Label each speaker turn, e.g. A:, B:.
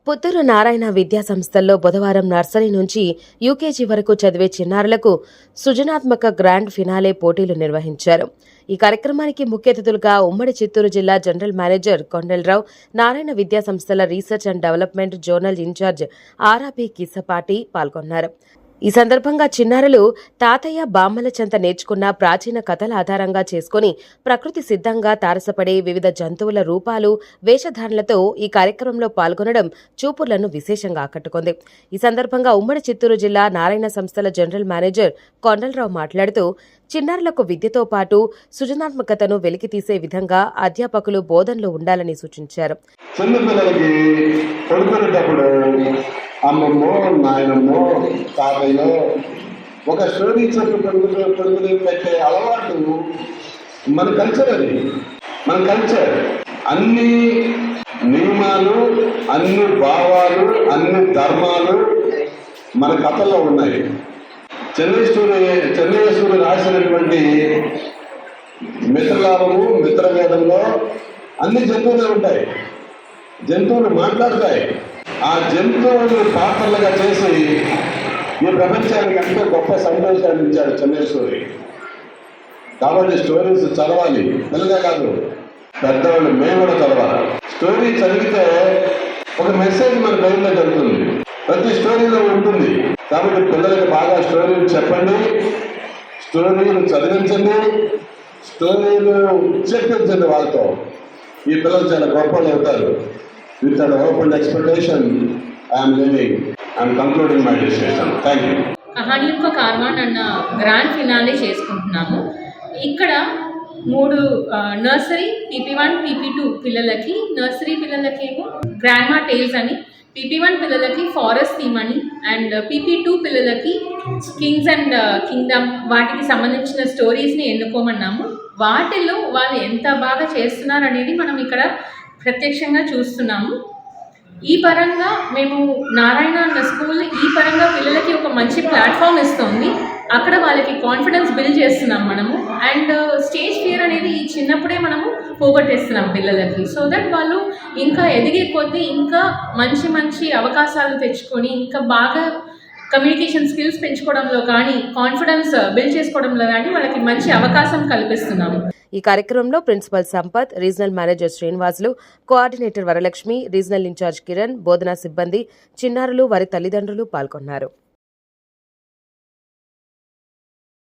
A: పుత్తూరు నారాయణ విద్యా సంస్థల్లో బుధవారం నర్సరీ నుంచి యూకేజీ వరకు చదివే చిన్నారులకు సృజనాత్మక గ్రాండ్ ఫినాలే పోటీలు నిర్వహించారు. ఈ కార్యక్రమానికి ముఖ్య అతిథులుగా ఉమ్మడి చిత్తూరు జిల్లా జనరల్ మేనేజర్ కొండలరావు, నారాయణ విద్యా సంస్థల research and development zonal incharge RRP Kisapati పాల్గొన్నారు. ఈ సందర్భంగా చిన్నారులు తాతయ్య బామ్మల చెంత నేర్చుకున్న ప్రాచీన కథల ఆధారంగా చేసుకుని ప్రకృతి సిద్ధంగా తారసపడే వివిధ జంతువుల రూపాలు, వేషధారణలతో ఈ కార్యక్రమంలో పాల్గొనడం చూపులను విశేషంగా ఆకట్టుకుంది. ఈ సందర్భంగా ఉమ్మడి చిత్తూరు జిల్లా నారాయణ సంస్థల జనరల్ మేనేజర్ కొండలరావు మాట్లాడుతూ, చిన్నారులకు విద్యతో పాటు సృజనాత్మకతను వెలికితీసే విధంగా అధ్యాపకులు బోధనలు ఉండాలని సూచించారు.
B: అమ్మమ్మో, నాయనమ్మో, తాతయ్యో ఒక స్టోరీ చెప్పి పడుకుని పెట్టే అలవాటు మన కల్చర్. అది మన కల్చర్. అన్ని నియమాలు, అన్ని భావాలు, అన్ని ధర్మాలు మన కథల్లో ఉన్నాయి. చెన్నైశ్వరి రాసినటువంటి మిత్రలాభము, మిత్రవేదంలో అన్ని జంతువులే ఉంటాయి. జంతువులు మాట్లాడతాయి. ఆ జంతువులను పాత్రలుగా చేసి ఈ ప్రపంచానికి ఎంతో గొప్ప సందేశాన్ని ఇచ్చాడు చెన్నైశ్వరి. కాబట్టి స్టోరీస్ చదవాలి, పిల్లగా కాదు, పెద్దవాళ్ళు మేము కూడా చదవాలి. స్టోరీ చదివితే ఒక మెసేజ్ మన బ్రెయిన్లో జరుగుతుంది, ప్రతి స్టోరీలో ఉంటుంది. కాబట్టి పిల్లలకి బాగా స్టోరీలు చెప్పండి, స్టోరీలు చదివించండి, స్టోరీలు చెప్పించండి. వాళ్ళతో ఈ పిల్లలు చాలా గొప్పలు అవుతారు. With an open expectation, I am leaving. I am concluding my discussion. Thank you.
C: కహానియం కా కార్వాన్ అన్న గ్రాండ్ ఫినాలే చేసుకుంటున్నాము. ఇక్కడ 3 నర్సరీ PP1, PP2 పిల్లలకి, నర్సరీ పిల్లలకేమో గ్రాండ్మా టేల్స్ అని, PP1 పిల్లలకి ఫారెస్ట్ థీమ్ అని, అండ్ PP2 పిల్లలకి కింగ్స్ అండ్ కింగ్డమ్ వాటికి సంబంధించిన స్టోరీస్ని ఎన్నుకోమన్నాము. వాటిల్లో వాళ్ళు ఎంత బాగా చేస్తున్నారు అనేది మనం ఇక్కడ ప్రత్యక్షంగా చూస్తున్నాము. ఈ పరంగా మేము నారాయణ అన్న స్కూల్ ఈ పరంగా పిల్లలకి ఒక మంచి ప్లాట్ఫామ్ ఇస్తుంది. అక్కడ వాళ్ళకి కాన్ఫిడెన్స్ బిల్డ్ చేస్తున్నాం మనము. అండ్ స్టేజ్ ఫియర్ అనేది ఈ చిన్నప్పుడే మనము పోగొట్టేస్తున్నాం పిల్లలకి. సో దట్ వాళ్ళు ఇంకా ఎదిగే కొద్దీ ఇంకా మంచి మంచి అవకాశాలు తెచ్చుకొని ఇంకా బాగా కమ్యూనికేషన్ స్కిల్స్ పెంచుకోవడంలో కానీ, కాన్ఫిడెన్స్ బిల్డ్ చేసుకోవడంలో కానీ వాళ్ళకి మంచి అవకాశం కల్పిస్తున్నాము.
A: ఈ కార్యక్రమంలో principal Sampath, regional manager Srinivasulu, coordinator Varalakshmi, regional incharge Kiran, బోధనా సిబ్బంది, చిన్నారులు, వారి తల్లిదండ్రులు పాల్గొన్నారు.